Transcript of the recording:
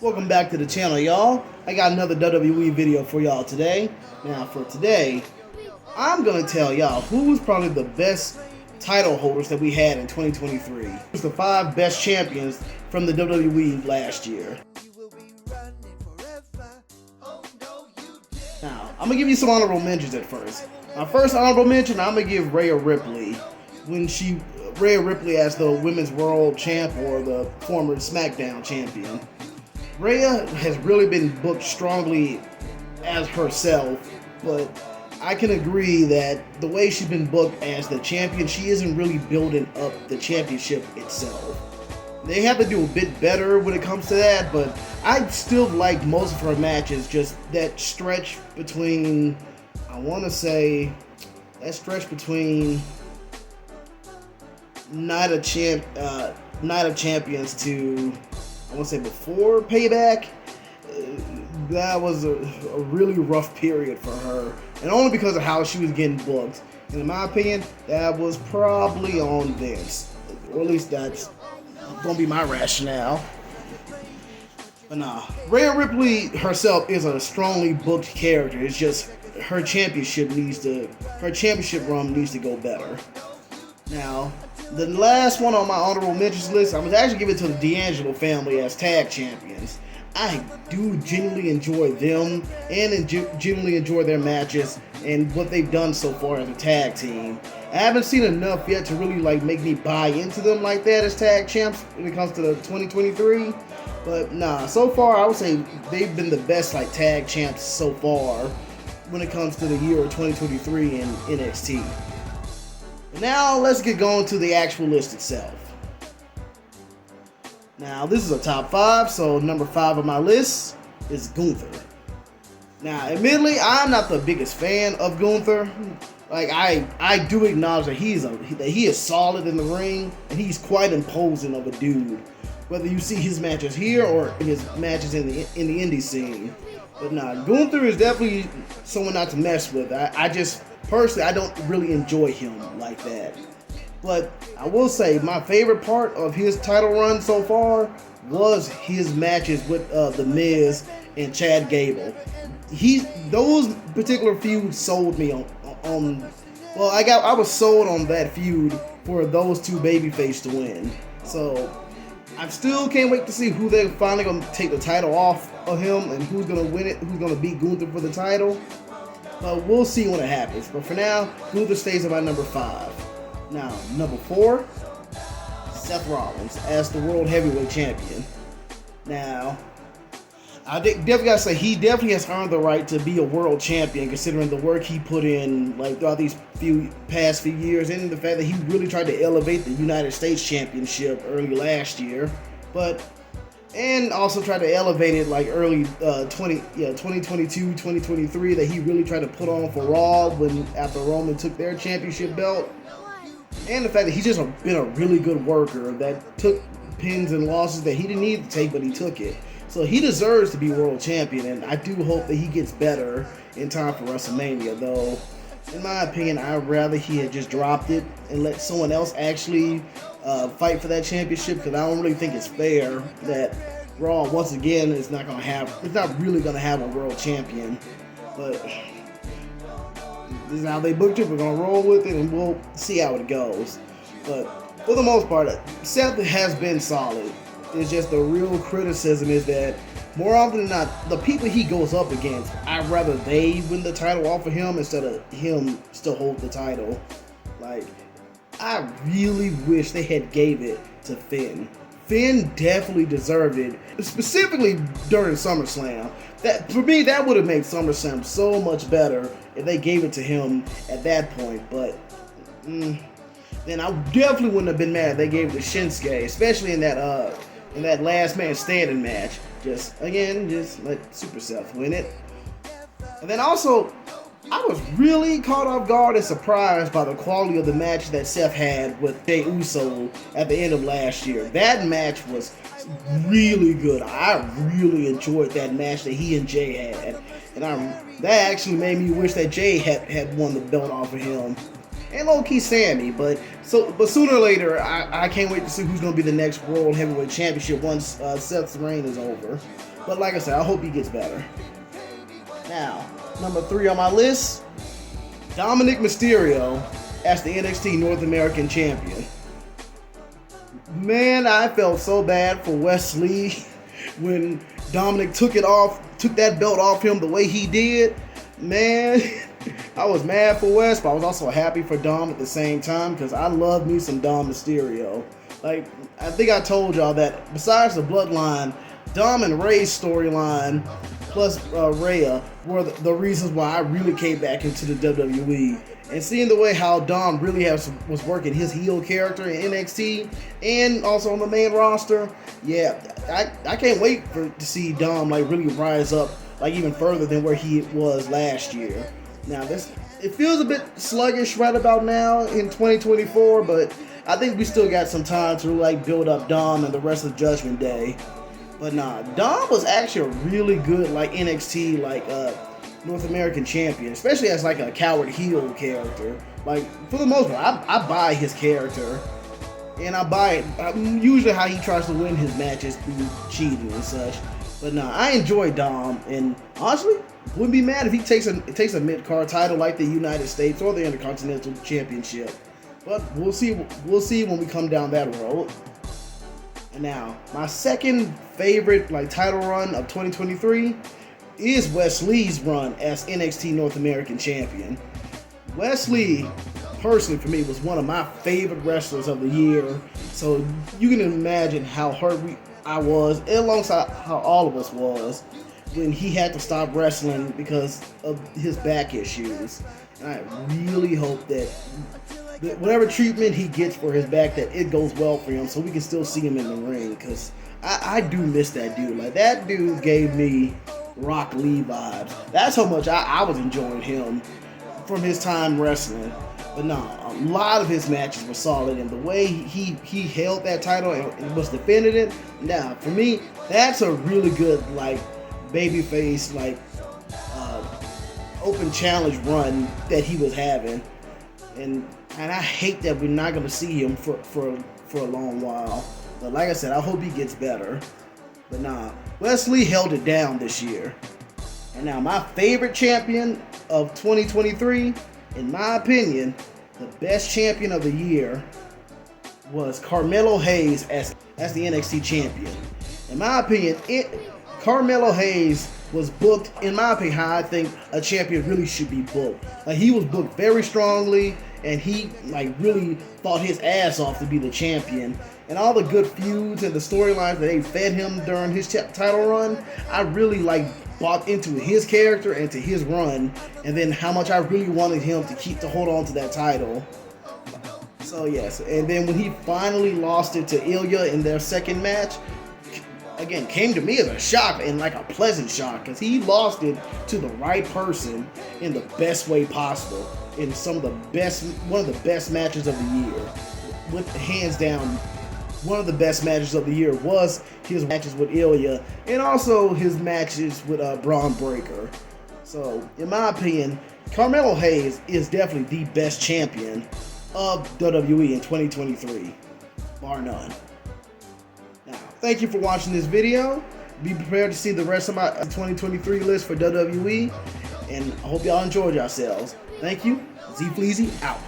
Welcome back to the channel, y'all. I got another WWE video for y'all today. Now, for today, I'm going to tell y'all who's probably the best title holders that we had in 2023. Who's the 5 best champions from the WWE last year. Now, I'm going to give you some honorable mentions at first. My first honorable mention, I'm going to give Rhea Ripley. Rhea Ripley as the Women's World Champ, or the former SmackDown Champion. Rhea has really been booked strongly as herself, but I can agree that the way she's been booked as the champion, she isn't really building up the championship itself. They have to do a bit better when it comes to that, but I still like most of her matches, just that stretch between, Night of Champions to, I want to say before Payback. That was a really rough period for her, and only because of how she was getting booked. And in my opinion, that was probably on Vince, or at least that's gonna be my rationale. But nah, Rhea Ripley herself is a strongly booked character. It's just her championship run needs to go better. Now, the last one on my honorable mentions list, I'm actually giving it to the D'Angelo family as tag champions. I do genuinely enjoy them and genuinely enjoy their matches and what they've done so far as a tag team. I haven't seen enough yet to really make me buy into them like that as tag champs when it comes to the 2023. But nah, so far I would say they've been the best tag champs so far when it comes to the year of 2023 in NXT. Now let's get going to the actual list itself. Now this is a top 5, so number 5 on my list is Gunther. Now admittedly, I'm not the biggest fan of Gunther. I do acknowledge that he is solid in the ring, and he's quite imposing of a dude. Whether you see his matches here or his matches in the indie scene. But nah, Gunther is definitely someone not to mess with. Personally, I don't really enjoy him like that. But I will say my favorite part of his title run so far was his matches with The Miz and Chad Gable. Those particular feuds sold me on I was sold on that feud for those two babyface to win. So I still can't wait to see who they're finally going to take the title off of him and who's going to win it, who's going to beat Gunther for the title. But we'll see when it happens. But for now, Gunther stays at my number 5. Now, number 4, Seth Rollins as the World Heavyweight Champion. Now, I definitely gotta say, he definitely has earned the right to be a world champion, considering the work he put in throughout these past few years, and the fact that he really tried to elevate the United States Championship early last year, and also tried to elevate it early 2022, 2023, that he really tried to put on for Raw after Roman took their championship belt. And the fact that he's just been a really good worker that took pins and losses that he didn't need to take, but he took it. So he deserves to be world champion, and I do hope that he gets better in time for WrestleMania, though. In my opinion, I'd rather he had just dropped it and let someone else actually fight for that championship, because I don't really think it's fair that Raw, once again, it's not really going to have a world champion. But this is how they booked it. We're going to roll with it, and we'll see how it goes. But for the most part, Seth has been solid. It's just the real criticism is that more often than not, the people he goes up against, I'd rather they win the title off of him instead of him still hold the title. I really wish they had gave it to Finn. Finn definitely deserved it, specifically during SummerSlam. For me, that would have made SummerSlam so much better if they gave it to him at that point. But then I definitely wouldn't have been mad if they gave it to Shinsuke, especially in that last man standing match. Just let Super Seth win it. And then also, I was really caught off guard and surprised by the quality of the match that Seth had with Jey Uso at the end of last year. That match was really good. I really enjoyed that match that he and Jey had. And that actually made me wish that Jey had won the belt off of him. and low-key Sammy. But sooner or later, I can't wait to see who's going to be the next World Heavyweight Championship once Seth's reign is over. But like I said, I hope he gets better. Now, number 3 on my list, Dominic Mysterio as the NXT North American Champion. Man, I felt so bad for Wes Lee when Dominic took that belt off him the way he did. Man, I was mad for Wes, but I was also happy for Dom at the same time because I love me some Dom Mysterio. Like, I think I told y'all that besides the Bloodline, Dom and Ray's storyline plus Rhea were the reasons why I really came back into the WWE. And seeing the way how Dom really was working his heel character in NXT and also on the main roster, yeah, I can't wait to see Dom like really rise up like even further than where he was last year. Now it feels a bit sluggish right about now in 2024, but I think we still got some time to like build up Dom and the rest of Judgment Day. But nah, Dom was actually a really good like NXT like North American champion, especially as like a coward heel character. Like for the most part, I buy his character, and I buy it usually how he tries to win his matches through cheating and such. But nah, I enjoy Dom, and honestly, wouldn't be mad if he takes a mid-card title like the United States or the Intercontinental Championship. But we'll see when we come down that road. And now, my second favorite like title run of 2023 is Wes Lee's run as NXT North American Champion. Wes Lee, personally for me, was one of my favorite wrestlers of the year. So you can imagine how hurt I was, alongside how all of us was, when he had to stop wrestling because of his back issues. And I really hope that whatever treatment he gets for his back, that it goes well for him so we can still see him in the ring, because I do miss that dude. Like, that dude gave me Rock Lee vibes. That's how much I was enjoying him from his time wrestling. But no, a lot of his matches were solid, and the way he held that title and was defending it, now for me, that's a really good like babyface like open challenge run that he was having. And I hate that we're not going to see him for a long while. But like I said, I hope he gets better. But nah, Wes Lee held it down this year. And now my favorite champion of 2023, in my opinion, the best champion of the year was Carmelo Hayes as the NXT champion. In my opinion, Carmelo Hayes was booked, in my opinion, how I think a champion really should be booked. Like, he was booked very strongly, and he like really fought his ass off to be the champion. And all the good feuds and the storylines that they fed him during his title run, I really like bought into his character and to his run, and then how much I really wanted him to hold on to that title. So yes, and then when he finally lost it to Ilya in their second match, again, came to me as a shock, and like a pleasant shock, because he lost it to the right person in the best way possible, in one of the best matches of the year. With hands down, one of the best matches of the year was his matches with Ilya, and also his matches with Braun Breaker. So, in my opinion, Carmelo Hayes is definitely the best champion of WWE in 2023, bar none. Now, thank you for watching this video. Be prepared to see the rest of my 2023 list for WWE, and I hope y'all enjoyed yourselves. Thank you. Z Fleazy out.